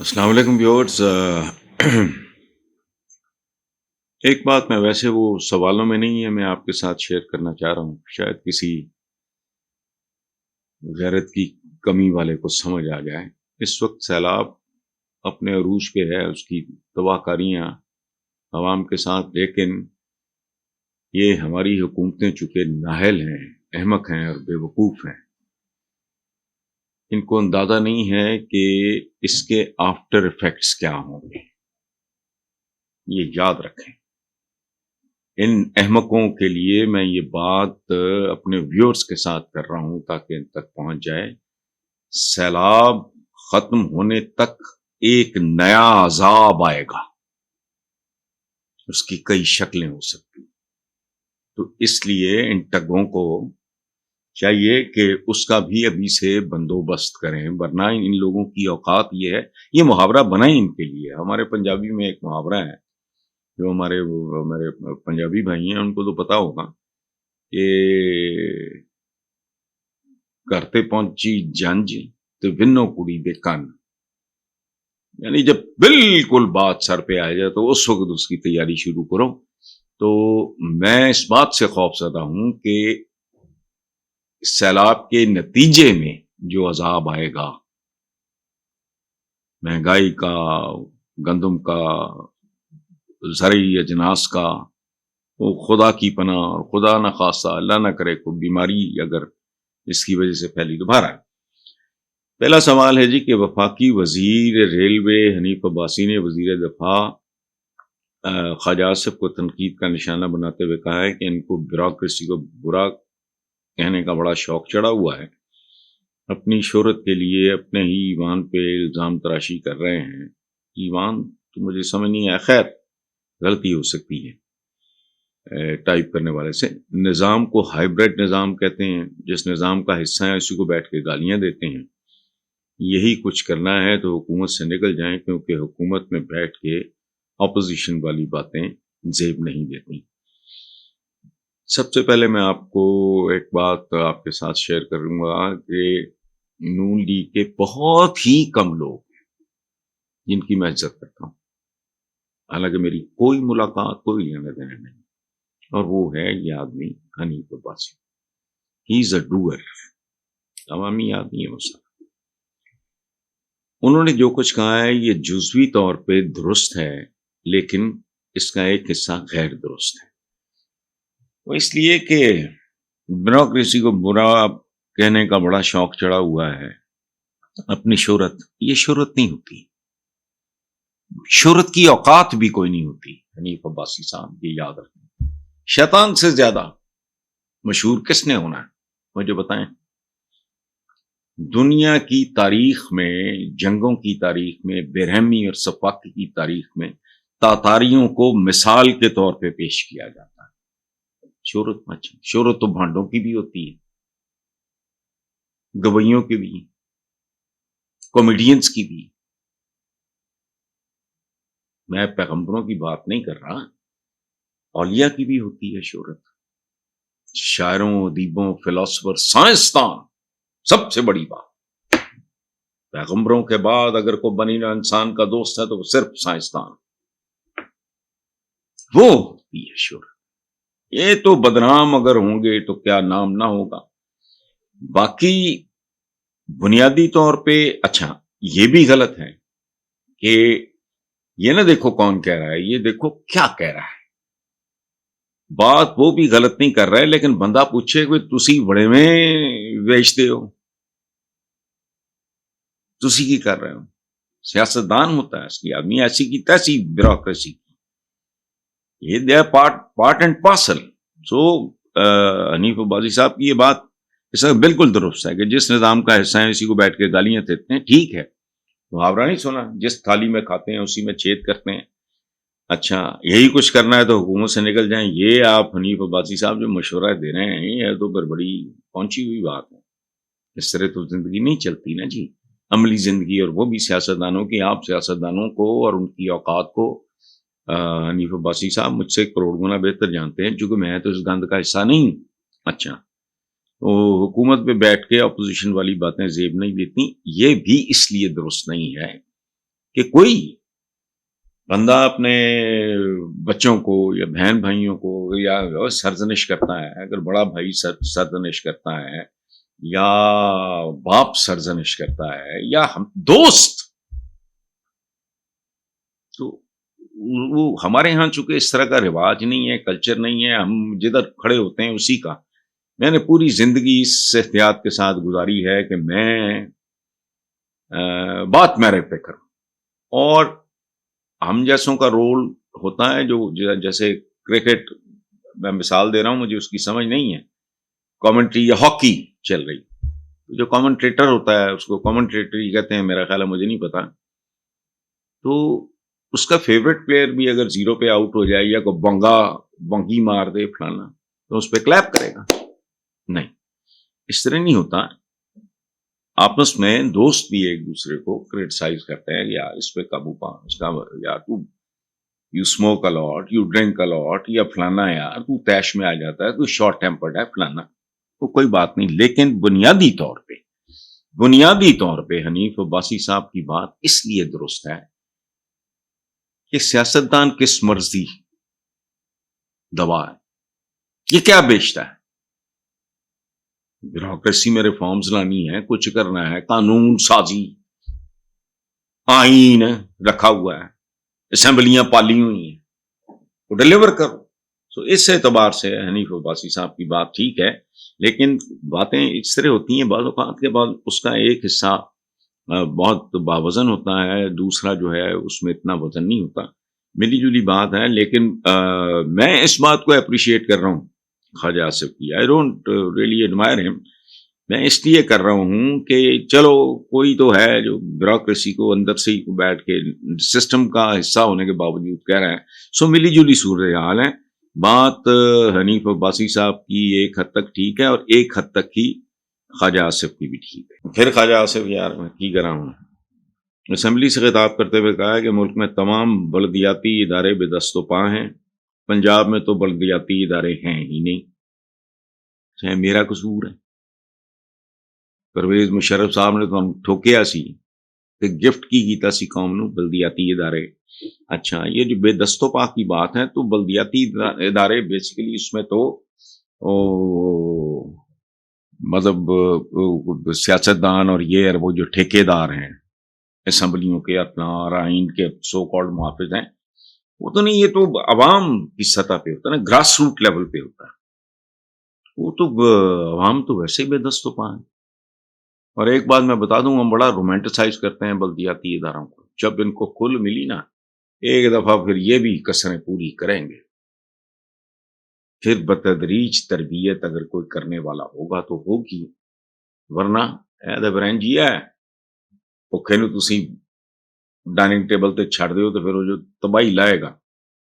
السلام علیکم ویورز ایک بات میں ویسے وہ سوالوں میں نہیں ہے، میں آپ کے ساتھ شیئر کرنا چاہ رہا ہوں، شاید کسی غیرت کی کمی والے کو سمجھ آ جائے۔ اس وقت سیلاب اپنے عروج پہ ہے، اس کی تباہ کاریاں عوام کے ساتھ، لیکن یہ ہماری حکومتیں چونکہ نااہل ہیں، احمق ہیں اور بے وقوف ہیں، ان کو اندازہ نہیں ہے کہ اس کے آفٹر ایفیکٹس کیا ہوں گے۔ یہ یاد رکھیں، ان احمقوں کے لیے میں یہ بات اپنے ویورز کے ساتھ کر رہا ہوں تاکہ ان تک پہنچ جائے۔ سیلاب ختم ہونے تک ایک نیا عذاب آئے گا، اس کی کئی شکلیں ہو سکتی، تو اس لیے ان ٹگوں کو چاہیے کہ اس کا بھی ابھی سے بندوبست کریں، ورنہ ان لوگوں کی اوقات یہ ہے۔ یہ محاورہ بنا ہی ان کے لیے۔ ہمارے پنجابی میں ایک محاورہ ہے، جو ہمارے پنجابی بھائی ہیں ان کو تو پتا ہوگا کہ کرتے پہنچی جنج تو ونو کڑی دے کن، یعنی جب بالکل بات سر پہ آ جائے تو اس وقت اس کی تیاری شروع کرو۔ تو میں اس بات سے خوف زدہ ہوں کہ سیلاب کے نتیجے میں جو عذاب آئے گا، مہنگائی کا، گندم کا، زرعی اجناس کا، وہ خدا کی پناہ، اور خدا نہ خواستہ اللہ نہ کرے کوئی بیماری اگر اس کی وجہ سے پھیلی تو بہرحال پہلا سوال ہے جی کہ وفاقی وزیر ریلوے حنیف عباسی نے وزیر دفاع خواجہ آصف کو تنقید کا نشانہ بناتے ہوئے کہا ہے کہ ان کو بیوروکریسی کو برا کہنے کا بڑا شوق چڑھا ہوا ہے، اپنی شہرت کے لیے اپنے ہی ایوان پہ الزام تراشی کر رہے ہیں۔ ایوان تو مجھے سمجھ نہیں آیا، خیر غلطی ہو سکتی ہے ٹائپ کرنے والے سے۔ نظام کو ہائیبرڈ نظام کہتے ہیں، جس نظام کا حصہ ہے اسی کو بیٹھ کے گالیاں دیتے ہیں۔ یہی کچھ کرنا ہے تو حکومت سے نکل جائیں، کیونکہ حکومت میں بیٹھ کے اپوزیشن والی باتیں زیب نہیں دیتی۔ سب سے پہلے میں آپ کو ایک بات آپ کے ساتھ شیئر کروں گا کہ نون لیگ کے بہت ہی کم لوگ ہیں جن کی میں عزت کرتا ہوں، حالانکہ میری کوئی ملاقات، کوئی لینا دینا نہیں، اور وہ ہے یہ آدمی حنیف عباسی۔ ہی از اے ڈوئر، عوامی آدمی ہے وہ سب۔ انہوں نے جو کچھ کہا ہے یہ جزوی طور پہ درست ہے، لیکن اس کا ایک حصہ غیر درست ہے۔ وہ اس لیے کہ بیوروکریسی کو برا کہنے کا بڑا شوق چڑھا ہوا ہے، اپنی شہرت، یہ شہرت نہیں ہوتی، شہرت کی اوقات بھی کوئی نہیں ہوتی۔ حنیف عباسی صاحب یہ یاد رکھیں، شیطان سے زیادہ مشہور کس نے ہونا ہے مجھے بتائیں؟ دنیا کی تاریخ میں، جنگوں کی تاریخ میں، بے رحمی اور سفاکی کی تاریخ میں تاتاریوں کو مثال کے طور پہ پیش کیا جاتا ہے۔ شہرت تو بھانڈوں کی بھی ہوتی ہے، گویوں کی بھی، کامیڈینز کی بھی۔ میں پیغمبروں کی بات نہیں کر رہا، اولیاء کی بھی ہوتی ہے شہرت، شاعروں، ادیبوں، فلاسفر، سائنسدان۔ سب سے بڑی بات، پیغمبروں کے بعد اگر کوئی بنی نوع انسان کا دوست ہے تو وہ صرف سائنسدان، وہ ہوتی ہے شہرت۔ یہ تو بدنام اگر ہوں گے تو کیا نام نہ ہوگا۔ باقی بنیادی طور پہ اچھا یہ بھی غلط ہے کہ یہ نہ دیکھو کون کہہ رہا ہے، یہ دیکھو کیا کہہ رہا ہے۔ بات وہ بھی غلط نہیں کر رہا ہے، لیکن بندہ پوچھے کہ تسی بڑے میں بیچتے ہو، تسی کی کر رہے ہو۔ سیاستدان ہوتا ہے اصلی آدمی، ایسی کی تیسی بیوروکریسی کی، یہ دے پارٹ اینڈ پارسل۔ سو حنیف عباسی صاحب کی یہ بات اس وقت بالکل درست ہے کہ جس نظام کا حصہ ہے اسی کو بیٹھ کے گالیاں دیتے ہیں۔ ٹھیک ہے، محاورہ نہیں سنا، جس تھالی میں کھاتے ہیں اسی میں چھید کرتے ہیں۔ اچھا یہی کچھ کرنا ہے تو حکومت سے نکل جائیں، یہ آپ حنیف عباسی صاحب جو مشورہ دے رہے ہیں یہ تو پھر بڑی پہنچی ہوئی بات ہے۔ اس طرح تو زندگی نہیں چلتی نا جی، عملی زندگی، اور وہ بھی سیاستدانوں کی۔ آپ سیاستدانوں کو اور ان کی اوقات کو حنیف عباسی صاحب مجھ سے کروڑ گنا بہتر جانتے ہیں، چونکہ میں تو اس گند کا حصہ نہیں ہوں۔ اچھا تو حکومت پہ بیٹھ کے اپوزیشن والی باتیں زیب نہیں دیتی۔ یہ بھی اس لیے درست نہیں ہے کہ کوئی بندہ اپنے بچوں کو یا بہن بھائیوں کو یا سرزنش کرتا ہے، اگر بڑا بھائی سرزنش کرتا ہے یا باپ سرزنش کرتا ہے یا ہم دوست، تو وہ ہمارے ہاں چونکہ اس طرح کا رواج نہیں ہے، کلچر نہیں ہے، ہم جدھر کھڑے ہوتے ہیں اسی کا. میں نے پوری زندگی اس احتیاط کے ساتھ گزاری ہے کہ میں بات میرے پہ کروں. اور ہم جیسوں کا رول ہوتا ہے جو جیسے کرکٹ، میں مثال دے رہا ہوں، مجھے اس کی سمجھ نہیں ہے، کامنٹری یا ہاکی چل رہی، جو کامنٹریٹر ہوتا ہے اس کو کامنٹریٹر ہی کہتے ہیں میرا خیال ہے، مجھے نہیں پتا. تو اس کا فیوریٹ پلیئر بھی اگر 0 پہ آؤٹ ہو جائے یا کوئی بنگی مار دے فلانا، تو اس پہ کلیپ کرے گا؟ نہیں، اس طرح نہیں ہوتا. آپس میں دوست بھی ایک دوسرے کو کرٹیسائز کرتے ہیں، یار اس پہ قابو پا، اس کا یار تو you smoke allot, you drink allot, یا فلانا یار تو تیش میں آ جاتا ہے، تو شارٹ ٹیمپرڈ ہے فلانا. تو کوئی بات نہیں، لیکن بنیادی طور پہ حنیف عباسی صاحب کی بات اس لیے درست ہے کہ سیاستدان کس مرضی دوا ہے، یہ کیا بیچتا ہے؟ بیوروکریسی میں ریفارمز لانی ہے، کچھ کرنا ہے، قانون سازی، آئین رکھا ہوا ہے، اسمبلیاں پالی ہوئی ہیں، وہ ڈیلیور کرو. تو اس اعتبار سے حنیف عباسی صاحب کی بات ٹھیک ہے، لیکن باتیں اس طرح ہوتی ہیں بعض اوقات کے بعد اس کا ایک حصہ بہت باوزن ہوتا ہے، دوسرا جو ہے اس میں اتنا وزن نہیں ہوتا، ملی جلی بات ہے. لیکن میں اس بات کو اپریشیٹ کر رہا ہوں خواجہ آصف کی. آئی ڈونٹ ریئلی ایڈمائر ہم. میں اس لیے کر رہا ہوں کہ چلو کوئی تو ہے جو بیوروکریسی کو اندر سے ہی بیٹھ کے سسٹم کا حصہ ہونے کے باوجود کہہ رہے ہیں. سو ملی جلی صورتحال ہے. بات حنیف عباسی صاحب کی ایک حد تک ٹھیک ہے، اور ایک حد تک ہی خواجہ آصف کی بھی ٹھیک ہے. پھر خواجہ آصف یار میں کی کر رہا ہوں، اسمبلی سے خطاب کرتے ہوئے کہا کہ ملک میں تمام بلدیاتی ادارے بے دست و پا ہیں، پنجاب میں تو بلدیاتی ادارے ہیں ہی نہیں. چاہے میرا قصور ہے، پرویز مشرف صاحب نے تو ہم ٹھوکیا سی کہ گفٹ کی گیتا سی قوم نو بلدیاتی ادارے. اچھا، یہ جو بے دست و پا کی بات ہے، تو بلدیاتی ادارے بیسیکلی اس میں تو مطلب سیاستدان اور یہ وہ جو ٹھیکیدار ہیں اسمبلیوں کے اپنا اور آئین کے سو کالڈ محافظ ہیں، وہ تو نہیں، یہ تو عوام کی سطح پہ ہوتا ہے نا، گراس روٹ لیول پہ ہوتا ہے. وہ تو عوام تو ویسے ہی بے دست و پا ہے. اور ایک بات میں بتا دوں، ہم بڑا رومانٹیسائز کرتے ہیں بلدیاتی اداروں کو. جب ان کو کھل ملی نا ایک دفعہ، پھر یہ بھی کسریں پوری کریں گے. پھر بتدریج تربیت اگر کوئی کرنے والا ہوگا تو ہوگی، ورنہ برنجیا ہے اوکھے نو تسی ڈائننگ ٹیبل تے چھڑ دیو تو پھر وہ جو تباہی لائے گا.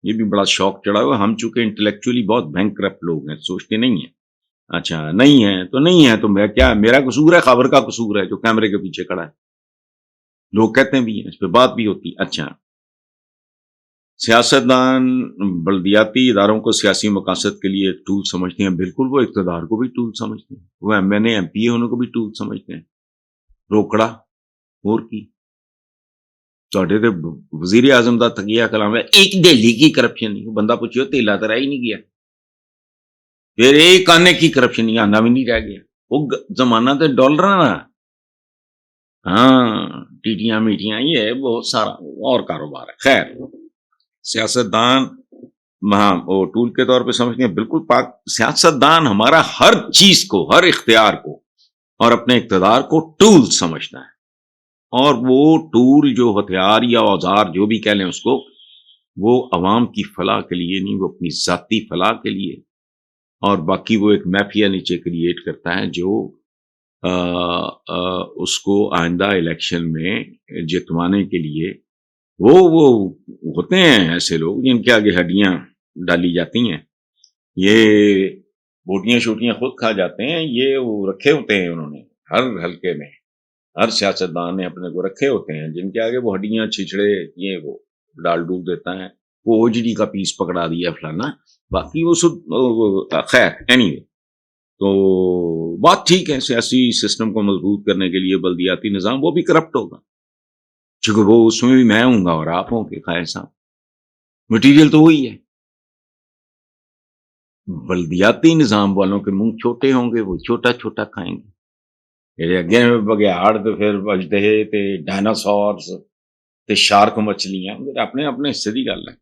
یہ بھی بڑا شوق چڑھا ہوا. ہم چونکہ انٹلیکچولی بہت بینکرپٹ لوگ ہیں، سوچتے نہیں ہیں. اچھا نہیں ہے تو نہیں ہے، تو میں کیا، میرا قصور ہے، خبر کا قصور ہے جو کیمرے کے پیچھے کھڑا ہے. لوگ کہتے ہیں بھی ہیں، اس پہ بات بھی ہوتی. اچھا، سیاستدان بلدیاتی اداروں کو سیاسی مقاصد کے لیے ایک ٹول سمجھتے ہیں. بالکل، وہ اقتدار کو بھی ٹول سمجھتے ہیں، وہ M N A M P A ہونے کو بھی ٹول سمجھتے ہیں. روکڑا اور کی تے وزیر اعظم کا تھکیہ کلام ہے ایک دہلی کی کرپشن نہیں. بندہ پوچھو تیلا تو رہ ہی نہیں گیا، پھر ایک آنے کی کرپشن نہیں، آنا بھی نہیں رہ گیا. وہ زمانہ تو ڈالر نا، ہاں ٹیٹیاں میٹیاں، یہ بہت سارا اور کاروبار ہے. خیر، سیاستدان ہاں وہ ٹول کے طور پہ سمجھتے ہیں. بالکل پاک سیاستدان ہمارا ہر چیز کو، ہر اختیار کو اور اپنے اقتدار کو ٹول سمجھتا ہے. اور وہ ٹول جو ہتھیار یا اوزار جو بھی کہہ لیں اس کو، وہ عوام کی فلاح کے لیے نہیں، وہ اپنی ذاتی فلاح کے لیے. اور باقی وہ ایک میفیا نیچے کریٹ کرتا ہے جو اس کو آئندہ الیکشن میں جتوانے کے لیے وہ ہوتے ہیں ایسے لوگ جن کے آگے ہڈیاں ڈالی جاتی ہیں. یہ بوٹیاں شوٹیاں خود کھا جاتے ہیں. یہ وہ رکھے ہوتے ہیں انہوں نے ہر حلقے میں، ہر سیاستدان نے اپنے کو رکھے ہوتے ہیں جن کے آگے وہ ہڈیاں چھچڑے یہ وہ ڈال ڈول دیتا ہے. وہ اوجڈی کا پیس پکڑا دیا فلانا، باقی وہ خیر اینی وے. تو بات ٹھیک ہے، سیاسی سسٹم کو مضبوط کرنے کے لیے بلدیاتی نظام وہ بھی کرپٹ ہوگا. چونکہ وہ اس میں بھی میں ہوں گا اور آپ ہوں گے قائد صاحب، مٹیریل تو وہی ہے. بلدیاتی نظام والوں کے منہ چھوٹے ہوں گے، وہ چھوٹا چھوٹا کھائیں گے. ਜਿਹੜੇ ਅੱਗੇ ਬਘਿਆੜ ਤੇ ਫਿਰ ਅਜਦਹੇ ਤੇ ਡਾਇਨਾਸੌਰਸ ਤੇ ਸ਼ਾਰਕ ਮੱਛਲੀਆਂ, ਆਪਣੇ ਆਪਣੇ ਹਿੱਸੇ ਦੀ ਗੱਲ ਹੈ.